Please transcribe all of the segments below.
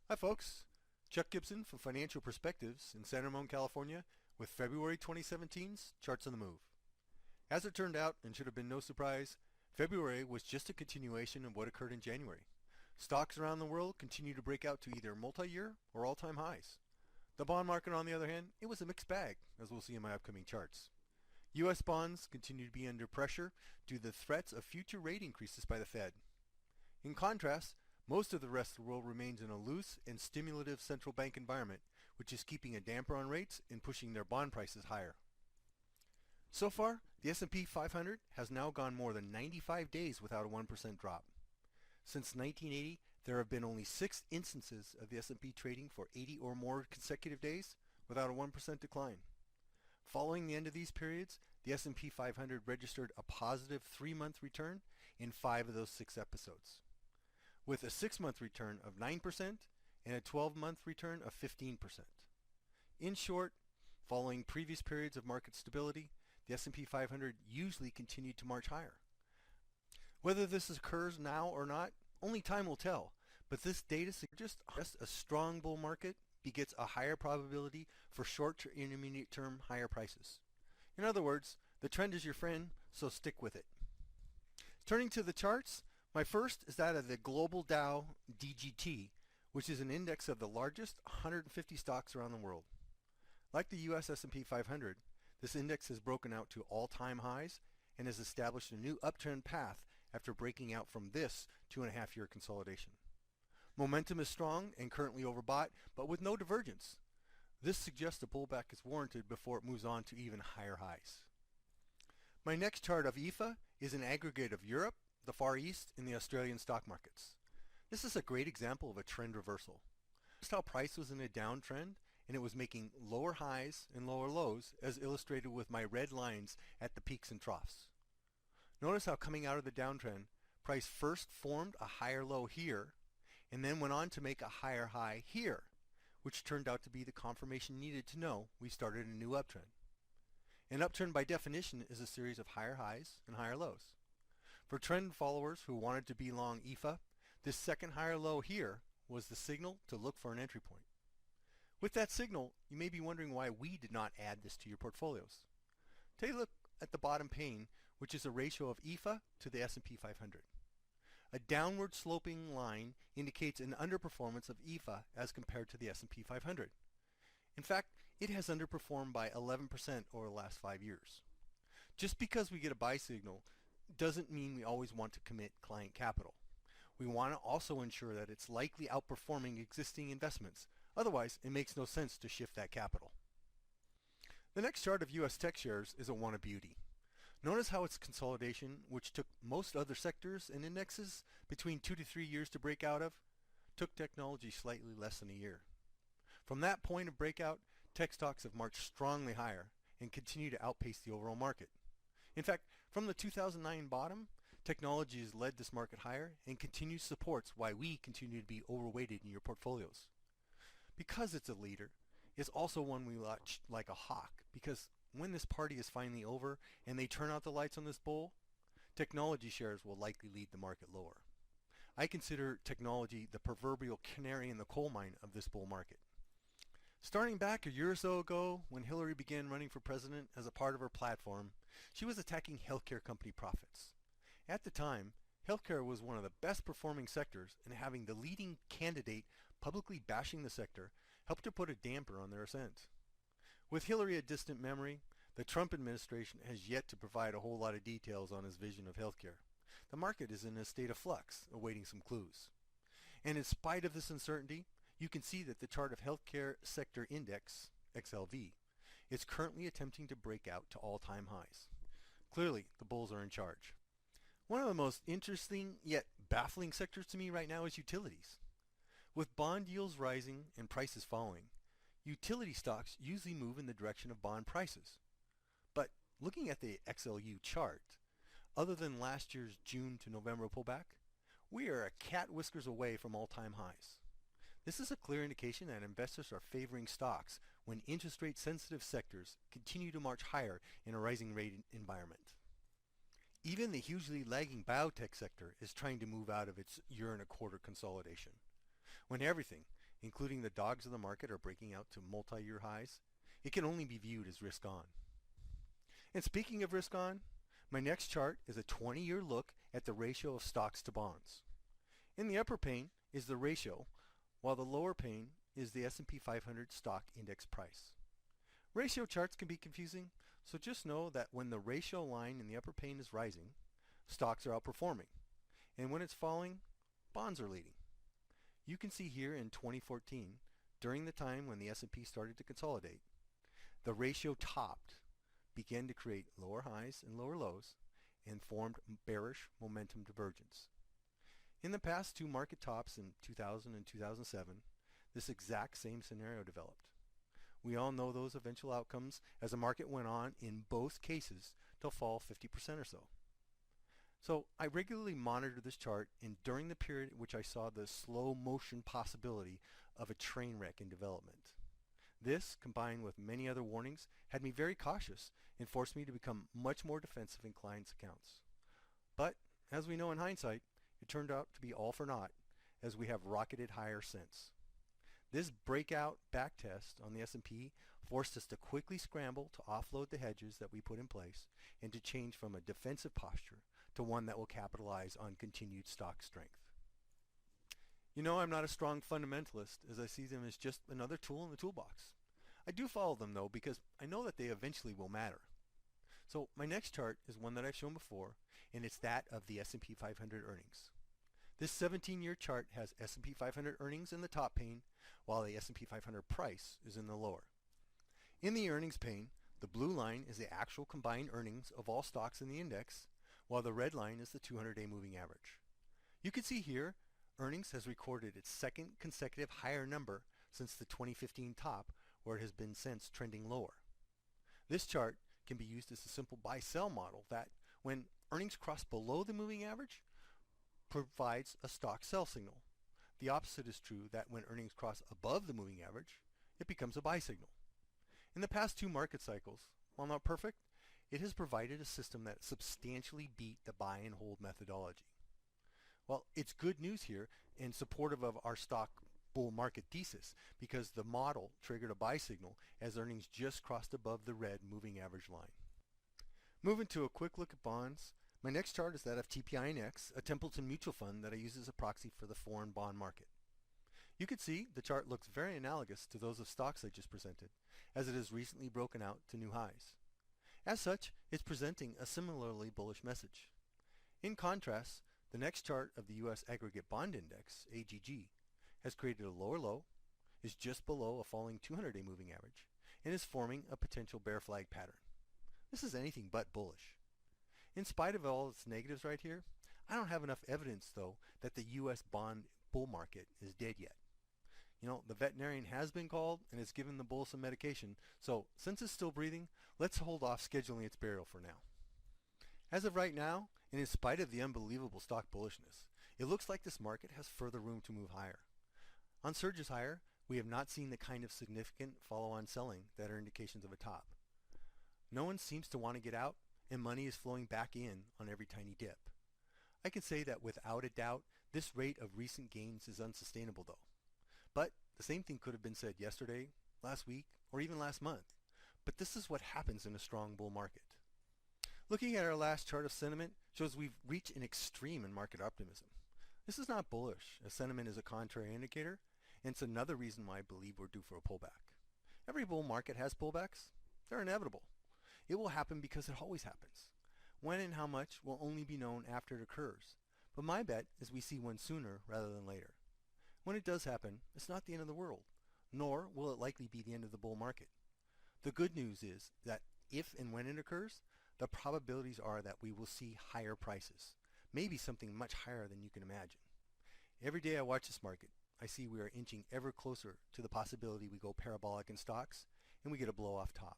Hi folks, Chuck Gibson from Financial Perspectives in San Ramon, California with February 2017's Charts on the Move. As it turned out, and should have been no surprise, February was just a continuation of what occurred in January. Stocks around the world continue to break out to either multi-year or all-time highs. The bond market, on the other hand, it was a mixed bag, as we'll see in my upcoming charts. U.S. bonds continue to be under pressure due to the threats of future rate increases by the Fed. In contrast, most of the rest of the world remains in a loose and stimulative central bank environment, which is keeping a damper on rates and pushing their bond prices higher. So far, the S&P 500 has now gone more than 95 days without a 1% drop. Since 1980, there have been only 6 instances of the S&P trading for 80 or more consecutive days without a 1% decline. Following the end of these periods, the S&P 500 registered a positive 3-month return in 5 of those 6 episodes, with a 6-month return of 9% and a 12-month return of 15%. In short, following previous periods of market stability, the S&P 500 usually continued to march higher. Whether this occurs now or not, only time will tell, but this data suggests just a strong bull market begets a higher probability for short to intermediate term higher prices. In other words, the trend is your friend, so stick with it. Turning to the charts, my first is that of the Global Dow DGT, which is an index of the largest 150 stocks around the world. Like the US S&P 500, this index has broken out to all-time highs and has established a new uptrend path after breaking out from this 2.5-year consolidation. Momentum is strong and currently overbought, but with no divergence. This suggests a pullback is warranted before it moves on to even higher highs. My next chart of EFA is an aggregate of Europe, the Far East, and the Australian stock markets. This is a great example of a trend reversal. Just how price was in a downtrend and it was making lower highs and lower lows, as illustrated with my red lines at the peaks and troughs. Notice how coming out of the downtrend, price first formed a higher low here and then went on to make a higher high here, which turned out to be the confirmation needed to know we started a new uptrend. An uptrend by definition is a series of higher highs and higher lows. For trend followers who wanted to be long EFA, this second higher low here was the signal to look for an entry point. With that signal, you may be wondering why we did not add this to your portfolios. Take a look at the bottom pane, which is a ratio of EFA to the S&P 500. A downward sloping line indicates an underperformance of EFA as compared to the S&P 500. In fact, it has underperformed by 11% over the last 5 years. Just because we get a buy signal doesn't mean we always want to commit client capital. We want to also ensure that it's likely outperforming existing investments. Otherwise, it makes no sense to shift that capital. The next chart of US tech shares is a one of beauty. Notice how its consolidation, which took most other sectors and indexes between 2 to 3 years to break out of, took technology slightly less than a year. From that point of breakout, tech stocks have marched strongly higher and continue to outpace the overall market. In fact, from the 2009 bottom, technology has led this market higher and continues supports why we continue to be overweighted in your portfolios. Because it's a leader, it's also one we watch like a hawk, because when this party is finally over and they turn out the lights on this bull, technology shares will likely lead the market lower. I consider technology the proverbial canary in the coal mine of this bull market. Starting back a year or so ago, when Hillary began running for president as a part of her platform, she was attacking healthcare company profits. At the time, healthcare was one of the best performing sectors, and having the leading candidate publicly bashing the sector helped to put a damper on their ascent. With Hillary a distant memory, the Trump administration has yet to provide a whole lot of details on his vision of healthcare. The market is in a state of flux, awaiting some clues. And in spite of this uncertainty, you can see that the chart of Healthcare Sector Index, XLV, is currently attempting to break out to all-time highs. Clearly, the bulls are in charge. One of the most interesting yet baffling sectors to me right now is utilities. With bond yields rising and prices falling, utility stocks usually move in the direction of bond prices. But looking at the XLU chart, other than last year's June to November pullback, we are a cat whiskers away from all-time highs. This is a clear indication that investors are favoring stocks when interest rate sensitive sectors continue to march higher in a rising rate environment. Even the hugely lagging biotech sector is trying to move out of its year and a quarter consolidation. When everything, including the dogs of the market, are breaking out to multi-year highs, it can only be viewed as risk on. And speaking of risk on, my next chart is a 20-year look at the ratio of stocks to bonds. In the upper pane is the ratio, while the lower pane is the S&P 500 stock index price. Ratio charts can be confusing, so just know that when the ratio line in the upper pane is rising, stocks are outperforming, and when it's falling, bonds are leading. You can see here in 2014, during the time when the S&P started to consolidate, the ratio topped, began to create lower highs and lower lows, and formed bearish momentum divergence. In the past two market tops in 2000 and 2007, this exact same scenario developed. We all know those eventual outcomes as the market went on, in both cases, to fall 50% or so. So I regularly monitor this chart, and during the period in which I saw the slow motion possibility of a train wreck in development. This, combined with many other warnings, had me very cautious and forced me to become much more defensive in clients' accounts. But, as we know in hindsight, it turned out to be all for naught, as we have rocketed higher since. This breakout backtest on the S&P forced us to quickly scramble to offload the hedges that we put in place and to change from a defensive posture to one that will capitalize on continued stock strength. You know, I'm not a strong fundamentalist, as I see them as just another tool in the toolbox. I do follow them though, because I know that they eventually will matter. So my next chart is one that I've shown before, and it's that of the S&P 500 earnings. This 17-year chart has S&P 500 earnings in the top pane, while the S&P 500 price is in the lower. In the earnings pane, the blue line is the actual combined earnings of all stocks in the index, while the red line is the 200-day moving average. You can see here, earnings has recorded its second consecutive higher number since the 2015 top, where it has been since trending lower. This chart can be used as a simple buy-sell model that, when earnings cross below the moving average, provides a stock sell signal. The opposite is true, that when earnings cross above the moving average, it becomes a buy signal. In the past two market cycles, while not perfect, it has provided a system that substantially beat the buy and hold methodology. Well, it's good news here and supportive of our stock bull market thesis, because the model triggered a buy signal as earnings just crossed above the red moving average line. Moving to a quick look at bonds, my next chart is that of TPINX, a Templeton mutual fund that I use as a proxy for the foreign bond market. You can see the chart looks very analogous to those of stocks I just presented, as it has recently broken out to new highs. As such, it's presenting a similarly bullish message. In contrast, the next chart of the U.S. Aggregate Bond Index, AGG, has created a lower low, is just below a falling 200-day moving average, and is forming a potential bear flag pattern. This is anything but bullish. In spite of all its negatives right here, I don't have enough evidence, though, that the U.S. bond bull market is dead yet. You know, the veterinarian has been called and has given the bull some medication, so since it's still breathing, let's hold off scheduling its burial for now. As of right now, and in spite of the unbelievable stock bullishness, it looks like this market has further room to move higher. On surges higher, we have not seen the kind of significant follow-on selling that are indications of a top. No one seems to want to get out, and money is flowing back in on every tiny dip. I can say that without a doubt, this rate of recent gains is unsustainable though. But the same thing could have been said yesterday, last week, or even last month. But this is what happens in a strong bull market. Looking at our last chart of sentiment shows we've reached an extreme in market optimism. This is not bullish, as sentiment is a contrary indicator, and it's another reason why I believe we're due for a pullback. Every bull market has pullbacks. They're inevitable. It will happen because it always happens. When and how much will only be known after it occurs, but my bet is we see one sooner rather than later. When it does happen, it's not the end of the world, nor will it likely be the end of the bull market. The good news is that if and when it occurs, the probabilities are that we will see higher prices, maybe something much higher than you can imagine. Every day I watch this market, I see we are inching ever closer to the possibility we go parabolic in stocks and we get a blow off top.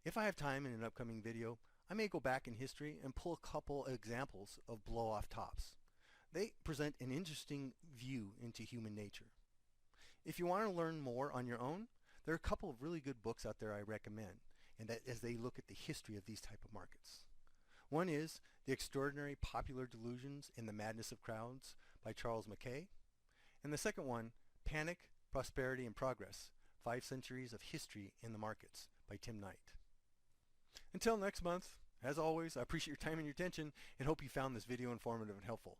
If I have time in an upcoming video, I may go back in history and pull a couple examples of blow off tops. They present an interesting view into human nature. If you want to learn more on your own, there are a couple of really good books out there I recommend, and that as they look at the history of these type of markets. One is The Extraordinary Popular Delusions and the Madness of Crowds by Charles Mackay, and the second one, Panic, Prosperity, and Progress, 5 Centuries of History in the Markets by Tim Knight. Until next month, as always, I appreciate your time and your attention and hope you found this video informative and helpful.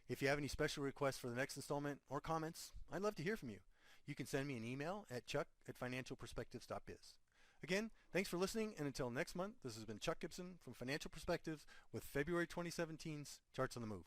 If you have any special requests for the next installment or comments, I'd love to hear from you. You can send me an email at chuck@financialperspectives.biz. Again, thanks for listening, and until next month, this has been Chuck Gibson from Financial Perspectives with February 2017's Charts on the Move.